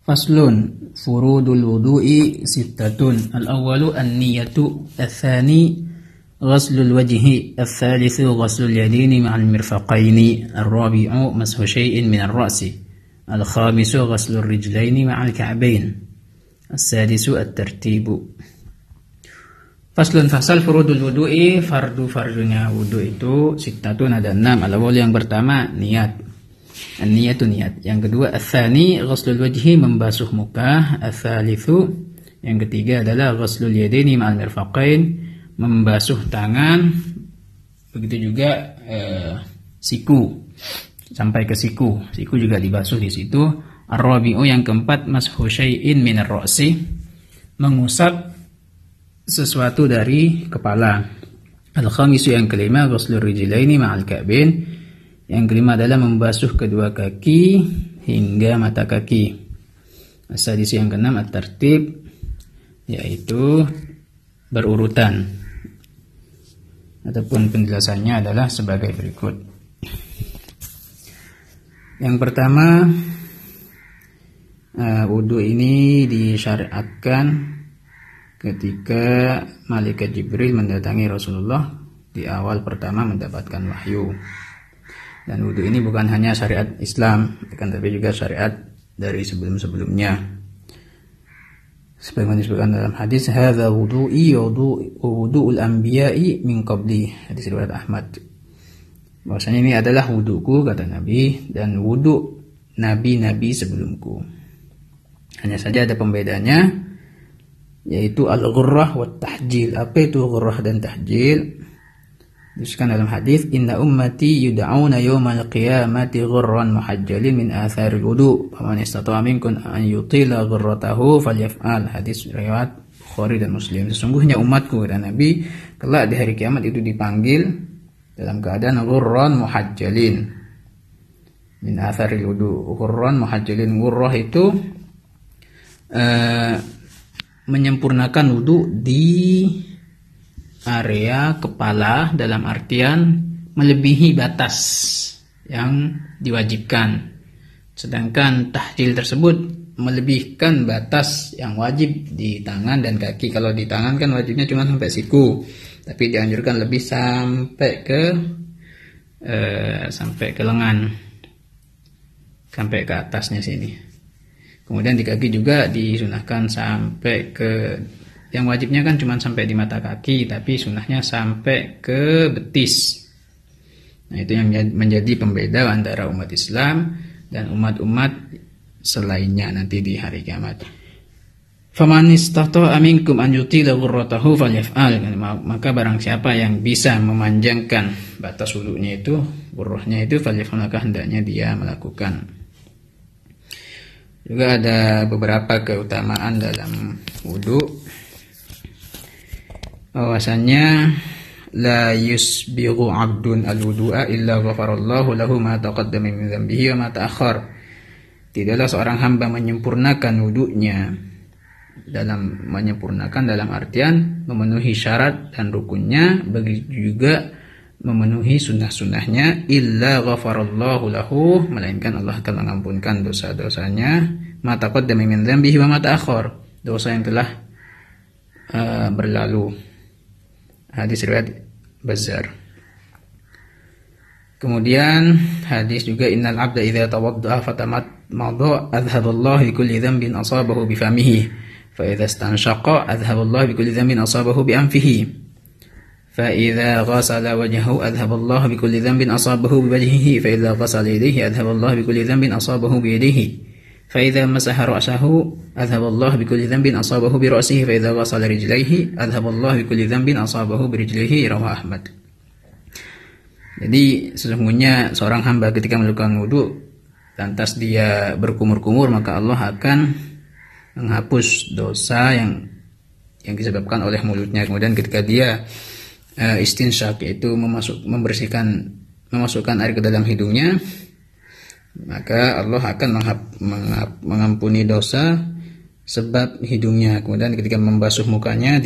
Faslun furudul wudu'i sittatun. Al-awwalu an-niyatu, al-thani ghaslul wajhi, al-thalithu ghaslul yadaini ma'al mirfaqaini, al-rabi'u mashu syai'in min ar-ra'si, al-khamisu ghaslul rijlaini ma'al ka'bain, al-sadisu at-tartibu. Faslun fasal furudul wudu'i, fardu-fardunya wudu itu sittatun, ada 6. Al-awwal yang pertama niat. An-niyatu niat. Yang kedua ats-tsani ghaslul wajhi, membasuh muka. Ats-tsalitsu, yang ketiga adalah ghaslul yadaini ma'al mirfaqain, membasuh tangan. Begitu juga siku, sampai ke siku. Siku juga dibasuh di situ. Ar-rabi'u, yang keempat mashu syai'in min ar-ra'si, mengusap sesuatu dari kepala. Al-khamisu, yang kelima ghaslul rijlaini ma'al ka'bain, yang kelima adalah membasuh kedua kaki hingga mata kaki. As-sadis, yang keenam at-tartib, yaitu berurutan. Ataupun penjelasannya adalah sebagai berikut. Yang pertama, wudu ini disyariatkan ketika malaikat Jibril mendatangi Rasulullah di awal pertama mendapatkan wahyu. Dan wudhu ini bukan hanya syariat Islam, tapi juga syariat dari sebelum-sebelumnya. Sebagaimana disebutkan dalam hadis, hadza wudu'i wudu'ul anbiya'i min qabli, hadis riwayat Ahmad. Bahwasanya ini adalah wuduku, kata Nabi, dan wudu nabi-nabi sebelumku. Hanya saja ada pembedanya, yaitu al-ghurrah wa tahjil. Apa itu ghurrah dan tahjil? Disebutkan dalam hadis, inna ummati yud'auna yawmal qiyamati ghurran muhajjalin min atharil wudu, faman istata'a minkum an yutila ghurratahu falyaf'al. Hadis riwayat Bukhari dan Muslim. Sesungguhnya umatku, dan Nabi, kelak di hari kiamat itu dipanggil dalam keadaan ghurran muhajjalin min atharil wudu. Ghurran muhajjalin, ghurrah itu menyempurnakan wudu di area kepala, dalam artian melebihi batas yang diwajibkan. Sedangkan tahjil tersebut melebihkan batas yang wajib di tangan dan kaki. Kalau di tangan kan wajibnya cuma sampai siku, tapi dianjurkan lebih sampai ke lengan, sampai ke atasnya sini. Kemudian di kaki juga disunahkan sampai ke, yang wajibnya kan cuma sampai di mata kaki, tapi sunnahnya sampai ke betis. Nah, itu yang menjadi pembeda antara umat Islam dan umat-umat selainnya nanti di hari kiamat. Faman istata'a minkum an yutila ghurratahu falyaf'al. Maka barang siapa yang bisa memanjangkan batas wudunya itu, ghurrahnya itu, falyaf'al, maka hendaknya dia melakukan. Juga ada beberapa keutamaan dalam wudu. Bahwasanya la yusbighu 'abdun al-wudu'a illa ghafarallahu lahu ma taqaddama min dhanbihi wa ma ta'akhkhar. Tidaklah seorang hamba menyempurnakan wudunya, dalam menyempurnakan dalam artian memenuhi syarat dan rukunnya, begitu juga memenuhi sunnah-sunnahnya, illa ghafarallahu lahu, melainkan Allah akan mengampunkan dosa-dosanya, ma taqaddama min dhanbihi wa ma ta'akhkhar, dosa yang telah berlalu. Hadis riwayat Bazzar. Kemudian hadis juga, innal 'abda idza tawadda'a fatamadda adhhaballahu bi kulli dhanbin asabahu bi famihi, fa idza istanshaqa adhhaballahu bi kulli dhanbin asabahu bi anfihi, fa idza ghasala wajhahu adhhaballahu bi kulli dhanbin asabahu bi wajhihi, fa idza ghasala yadayhi adhhaballahu bi kulli dhanbin asabahu bi yadihi, فإذا مسح رأسه أذهب الله بكل ذنب أصابه برأسه فإذا غسل رجليه أذهب الله بكل ذنب أصابه برجليه رواه Ahmad. Jadi sesungguhnya seorang hamba ketika melakukan wudu lantas dia berkumur-kumur, maka Allah akan menghapus dosa yang disebabkan oleh mulutnya. Kemudian ketika dia istinsyak, yaitu memasukkan air ke dalam hidungnya, maka Allah akan mengampuni dosa sebab hidungnya. Kemudian ketika membasuh mukanya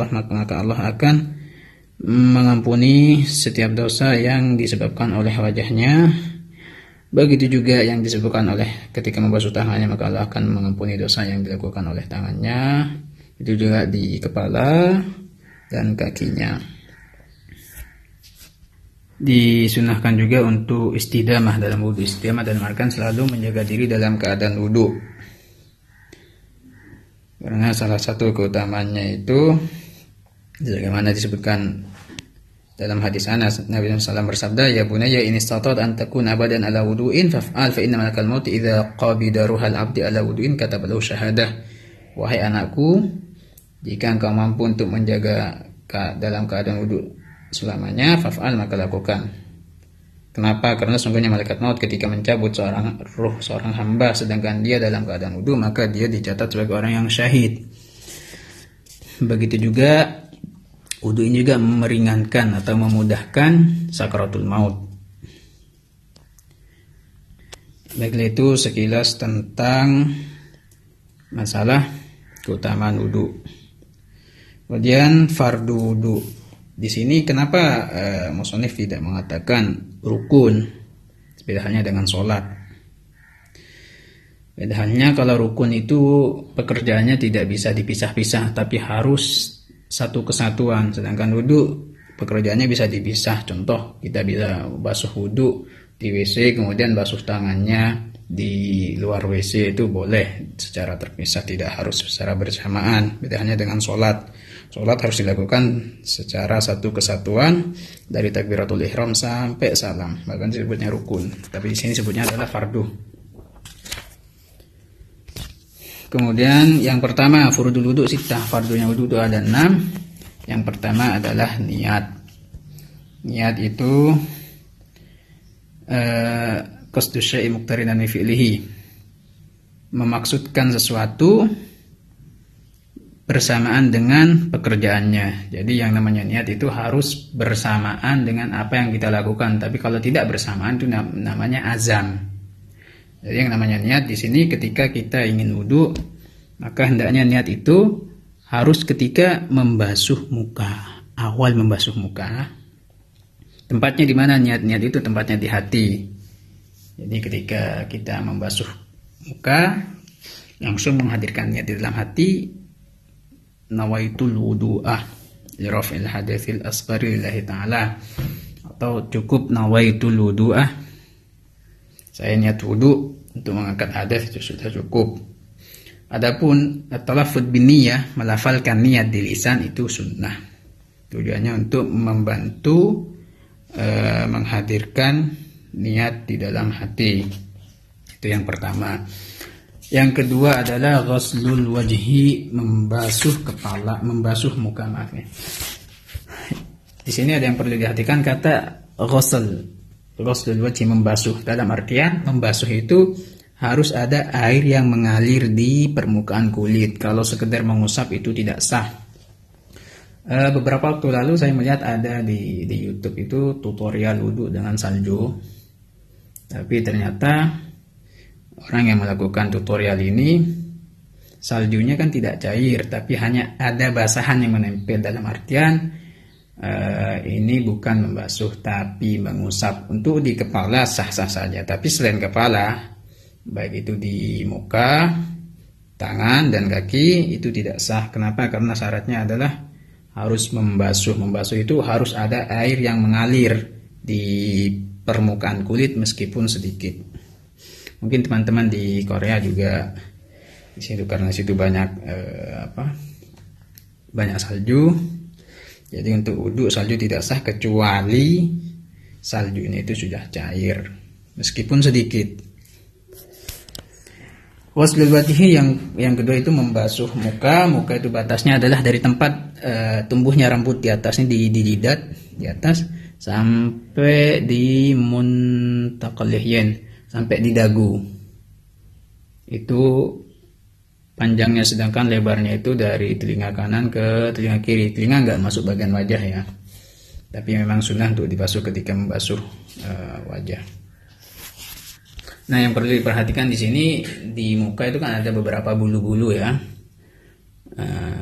maka Allah akan mengampuni setiap dosa yang disebabkan oleh wajahnya. Begitu juga yang disebutkan oleh ketika membasuh tangannya, maka Allah akan mengampuni dosa yang dilakukan oleh tangannya. Itu juga di kepala dan kakinya. Disunahkan juga untuk istidamah dalam wudhu. Istidamah dan artikan selalu menjaga diri dalam keadaan wudhu. Karena salah satu keutamanya itu sebagaimana disebutkan dalam hadis Anas, Nabi SAW bersabda, "Ya bunayya in istata'ta an takuna abadan ala wudu'in faf'al fa inna malakal maut idza qabida ruhal 'abdi ala wudu'in kataba lahu syahadah." Wahai anakku, jika engkau mampu untuk menjaga dalam keadaan wudu selamanya, faf'al, maka lakukan. Kenapa? Karena sungguhnya malaikat maut ketika mencabut seorang hamba sedangkan dia dalam keadaan wudu, maka dia dicatat sebagai orang yang syahid. Begitu juga wudu ini juga meringankan atau memudahkan sakaratul maut. Baiklah, itu sekilas tentang masalah keutamaan wudu. Kemudian fardu wudu. Di sini kenapa musannif tidak mengatakan rukun? Beda halnya dengan sholat. Beda halnya kalau rukun itu pekerjaannya tidak bisa dipisah-pisah, tapi harus satu kesatuan. Sedangkan wudhu pekerjaannya bisa dipisah. Contoh, kita bisa basuh wudhu di WC kemudian basuh tangannya di luar WC, itu boleh secara terpisah, tidak harus secara bersamaan. Bedanya dengan sholat. Sholat harus dilakukan secara satu kesatuan dari takbiratul ihram sampai salam. Bahkan disebutnya rukun. Tapi di sini sebutnya adalah fardu. Kemudian yang pertama, furudul wudu sittah. Fardunya wudu itu ada 6. Yang pertama adalah niat. Niat itu qasdu syai'i muqtarinan bi fi'lihi. Memaksudkan sesuatu bersamaan dengan pekerjaannya. Jadi yang namanya niat itu harus bersamaan dengan apa yang kita lakukan. Tapi kalau tidak bersamaan itu namanya azam. Jadi yang namanya niat di sini ketika kita ingin wudu, maka hendaknya niat itu harus ketika membasuh muka, awal membasuh muka. Tempatnya di mana niat-niat itu? Tempatnya di hati. Jadi ketika kita membasuh muka, langsung menghadirkan niat di dalam hati, nawaitul wudu'ah li raf'il hadatsil asghari lillahi ta'ala, atau cukup nawaitul wudu'ah, saya niat wudu untuk mengangkat hadas, itu sudah cukup. Adapun at-talaffuz bin niyah, melafalkan niat di lisan, itu sunnah. Tujuannya untuk membantu menghadirkan niat di dalam hati. Itu yang pertama. Yang kedua adalah ghuslul wajhi, membasuh kepala, membasuh muka, maaf ya. Di sini ada yang perlu diperhatikan, kata ghuslul wajhi, membasuh. Dalam artian membasuh itu harus ada air yang mengalir di permukaan kulit. Kalau sekedar mengusap itu tidak sah. Beberapa waktu lalu saya melihat ada di YouTube itu tutorial wudhu dengan salju. Tapi ternyata orang yang melakukan tutorial ini, saljunya kan tidak cair, tapi hanya ada basahan yang menempel. Dalam artian ini bukan membasuh tapi mengusap. Untuk di kepala sah-sah saja, tapi selain kepala, baik itu di muka, tangan, dan kaki, itu tidak sah. Kenapa? Karena syaratnya adalah harus membasuh. Membasuh itu harus ada air yang mengalir di permukaan kulit meskipun sedikit. Mungkin teman-teman di Korea juga di situ, karena situ banyak banyak salju. Jadi untuk wudhu salju tidak sah kecuali saljunya itu sudah cair meskipun sedikit. Ghuslul wajhi yang kedua itu membasuh muka. Muka itu batasnya adalah dari tempat tumbuhnya rambut di atasnya, di jidat di atas, sampai di muntaqal lihyan, sampai di dagu. Itu panjangnya, sedangkan lebarnya itu dari telinga kanan ke telinga kiri. Telinga nggak masuk bagian wajah ya, tapi memang sunnah untuk dibasuh ketika membasuh wajah. Nah, yang perlu diperhatikan di sini, di muka itu kan ada beberapa bulu-bulu ya.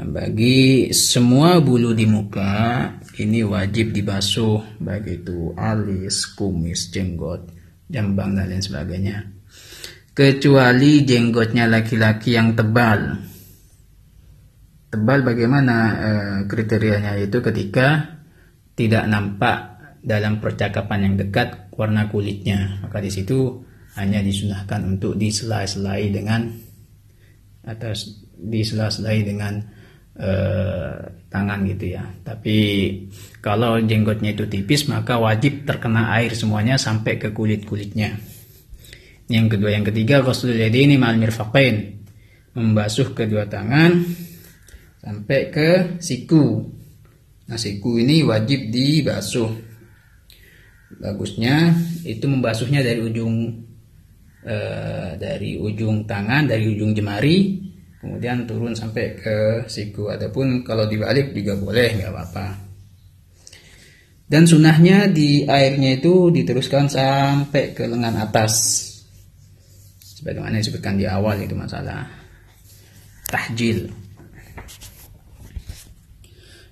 Bagi semua bulu di muka ini wajib dibasuh, baik itu alis, kumis, jenggot, jambang dan lain sebagainya. Kecuali jenggotnya laki-laki yang tebal. Tebal bagaimana kriterianya? Itu ketika tidak nampak dalam percakapan yang dekat warna kulitnya, maka di situ hanya disunahkan untuk disela-selai dengan tangan gitu ya. Tapi kalau jenggotnya itu tipis, maka wajib terkena air semuanya sampai ke kulit-kulitnya. Yang kedua, yang ketiga, ghuslul yadaini ma'al mirfaqain, membasuh kedua tangan sampai ke siku. Nah, siku ini wajib dibasuh. Bagusnya itu membasuhnya dari ujung tangan, dari ujung jemari, kemudian turun sampai ke siku. Adapun kalau dibalik juga boleh, nggak apa-apa. Dan sunahnya di airnya itu diteruskan sampai ke lengan atas, sebagaimana disebutkan di awal, itu masalah tahjil.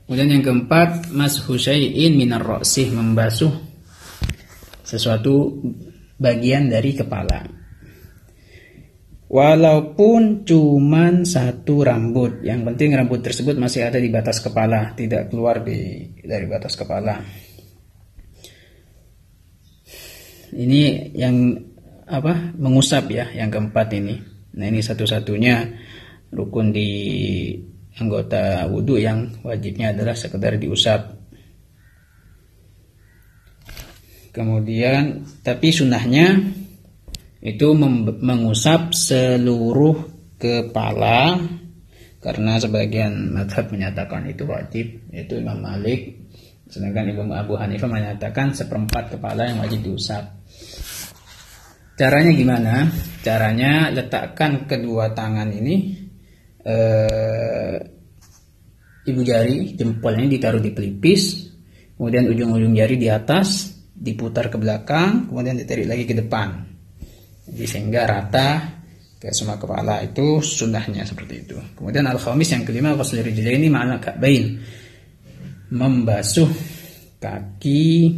Kemudian yang keempat, mashu syai'in minar ra'sih, membasuh sesuatu bagian dari kepala, walaupun cuman satu rambut. Yang penting rambut tersebut masih ada di batas kepala, tidak keluar dari batas kepala. Ini yang mengusap ya, yang keempat ini. Nah, ini satu-satunya rukun di anggota wudhu yang wajibnya adalah sekedar diusap. Kemudian tapi sunahnya itu mengusap seluruh kepala, karena sebagian mazhab menyatakan itu wajib, yaitu Imam Malik, sedangkan Imam Abu Hanifah menyatakan seperempat kepala yang wajib diusap. Caranya gimana? Caranya letakkan kedua tangan ini, ibu jari jempolnya ditaruh di pelipis, kemudian ujung-ujung jari di atas, diputar ke belakang, kemudian ditarik lagi ke depan, jadi sehingga rata ke semua kepala. Itu sunnahnya seperti itu. Kemudian al-khamis, yang kelima, ghuslul rijlaini ma'al ka'bain, membasuh kaki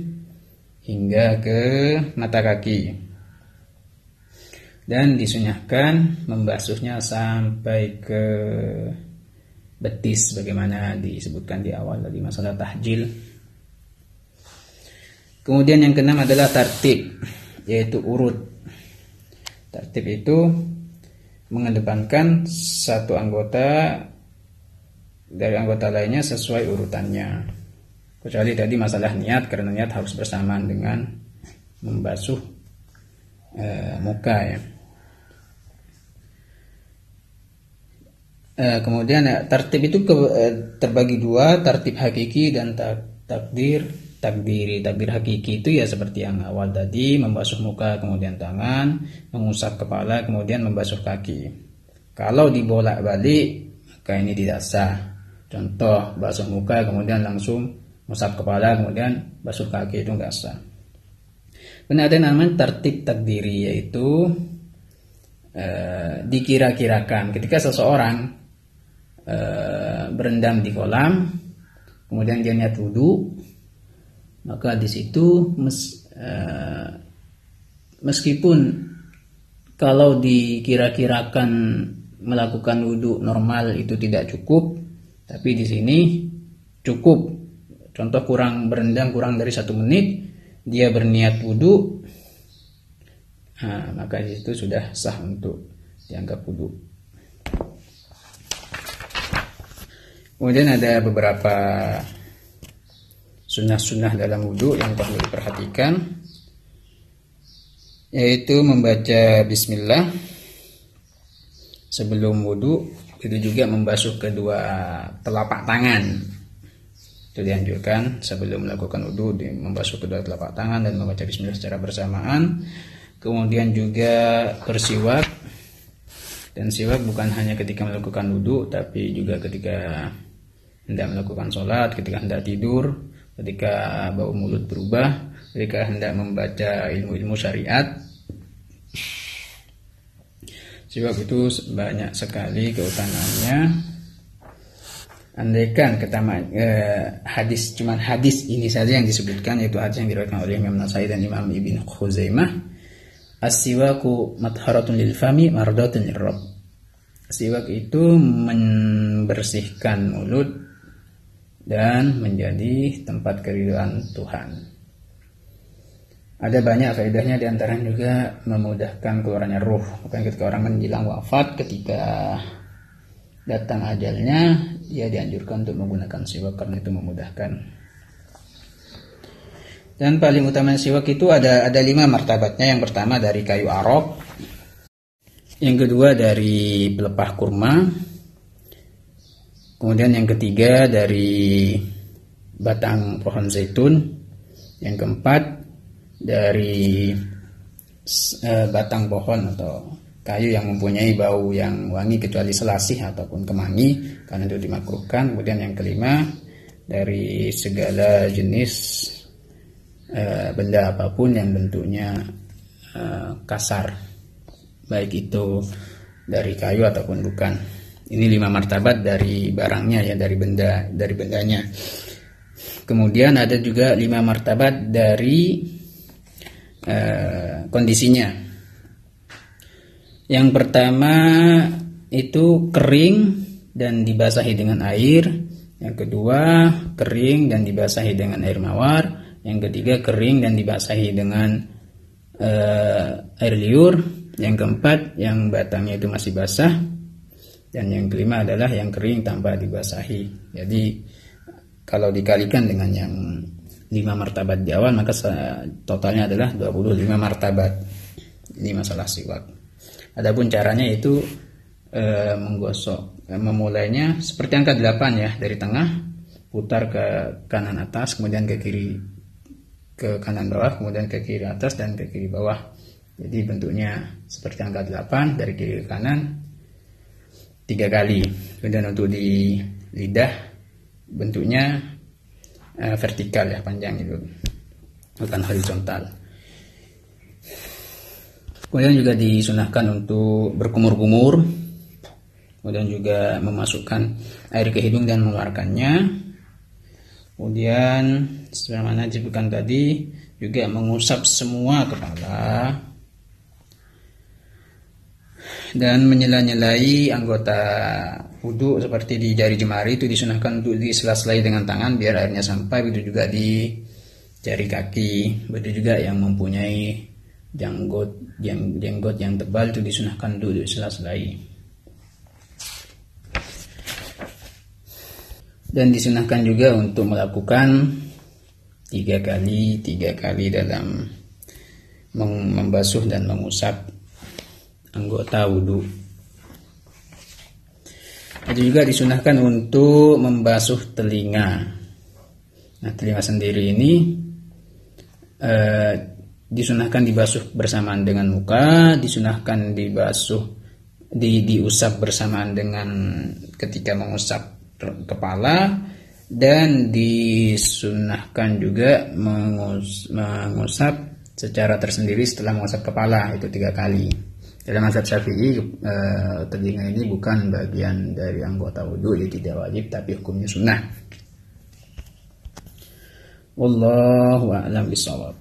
hingga ke mata kaki, dan disunnahkan membasuhnya sampai ke betis, bagaimana disebutkan di awal tadi masalah tahjil. Kemudian yang keenam adalah tartib, yaitu urut. Tartib itu mengedepankan satu anggota dari anggota lainnya sesuai urutannya. Kecuali tadi masalah niat, karena niat harus bersamaan dengan membasuh muka ya. Kemudian tartib itu terbagi dua, tartib hakiki dan takdiri. Takbir hakiki itu ya seperti yang awal tadi, membasuh muka kemudian tangan, mengusap kepala kemudian membasuh kaki. Kalau dibolak-balik maka ini tidak sah. Contoh, basuh muka kemudian langsung mengusap kepala kemudian basuh kaki, itu enggak sah. Kemudian ada namanya tertib takdiri, yaitu dikira-kirakan ketika seseorang berendam di kolam kemudian dia niat wudu, maka di situ meskipun kalau dikira-kirakan melakukan wudu normal itu tidak cukup, tapi di sini cukup. Contoh, berendam kurang dari 1 menit, dia berniat wudu, maka di situ sudah sah untuk dianggap wudu. Kemudian ada beberapa sunnah-sunnah dalam wudhu yang perlu diperhatikan, yaitu membaca bismillah sebelum wudhu. Itu juga membasuh kedua telapak tangan, itu dianjurkan sebelum melakukan wudhu, membasuh kedua telapak tangan dan membaca bismillah secara bersamaan. Kemudian juga bersiwak, dan siwak bukan hanya ketika melakukan wudhu, tapi juga ketika hendak melakukan sholat, ketika hendak tidur, ketika bau mulut berubah, ketika hendak membaca ilmu-ilmu syariat. Siwak itu banyak sekali keutamaannya. Andaikan hadis, cuman hadis ini saja yang disebutkan, yaitu hadis yang diriwayatkan oleh Imam Nasai dan Imam Ibn Khuzaimah, As-siwaku matharatun lil fami mardatun lirrabb. Siwak itu membersihkan mulut dan menjadi tempat keridhaan Tuhan. Ada banyak faedahnya, diantaranya juga memudahkan keluarnya ruh. Makanya ketika orang menjelang wafat, ketika datang ajalnya, dia dianjurkan untuk menggunakan siwak karena itu memudahkan. Dan paling utama siwak itu ada 5 martabatnya. Yang pertama dari kayu arok, yang kedua dari pelepah kurma, kemudian yang ketiga dari batang pohon zaitun, yang keempat dari batang pohon atau kayu yang mempunyai bau yang wangi kecuali selasih ataupun kemangi, karena itu dimakruhkan. Kemudian yang kelima dari segala jenis benda apapun yang bentuknya kasar, baik itu dari kayu ataupun bukan. Ini 5 martabat dari barangnya, ya, dari bendanya. Kemudian ada juga 5 martabat dari kondisinya. Yang pertama itu kering dan dibasahi dengan air. Yang kedua kering dan dibasahi dengan air mawar. Yang ketiga kering dan dibasahi dengan air liur. Yang keempat yang batangnya itu masih basah. Dan yang kelima adalah yang kering tanpa dibasahi. Jadi kalau dikalikan dengan yang 5 martabat di awal, maka totalnya adalah 25 martabat. Ini masalah siwak. Adapun caranya itu menggosok, memulainya seperti angka 8 ya, dari tengah putar ke kanan atas, kemudian ke kiri, ke kanan bawah, kemudian ke kiri atas dan ke kiri bawah. Jadi bentuknya seperti angka 8 dari kiri ke kanan 3 kali. Kemudian untuk di lidah bentuknya vertikal ya, panjang itu, bukan horizontal. Kemudian juga disunahkan untuk berkumur-kumur. Kemudian juga memasukkan air ke hidung dan mengeluarkannya. Kemudian sebagaimana disebutkan tadi, juga mengusap semua kepala dan menyela-nyelai anggota wudhu seperti di jari jemari itu disunahkan untuk disela-selai dengan tangan biar airnya sampai. Begitu juga di jari kaki. Begitu juga yang mempunyai jenggot yang tebal itu disunahkan untuk disela-selai. Dan disunahkan juga untuk melakukan 3 kali dalam membasuh dan mengusap anggota wudhu. Ada juga disunahkan untuk membasuh telinga. Nah, telinga sendiri ini disunahkan dibasuh bersamaan dengan muka, disunahkan diusap bersamaan dengan ketika mengusap kepala, dan disunahkan juga mengusap secara tersendiri setelah mengusap kepala, itu 3 kali. Dalam mazhab Syafi'i, telinga ini bukan bagian dari anggota wudhu, jadi tidak wajib, tapi hukumnya sunnah. Wallahu a'lam bishawab.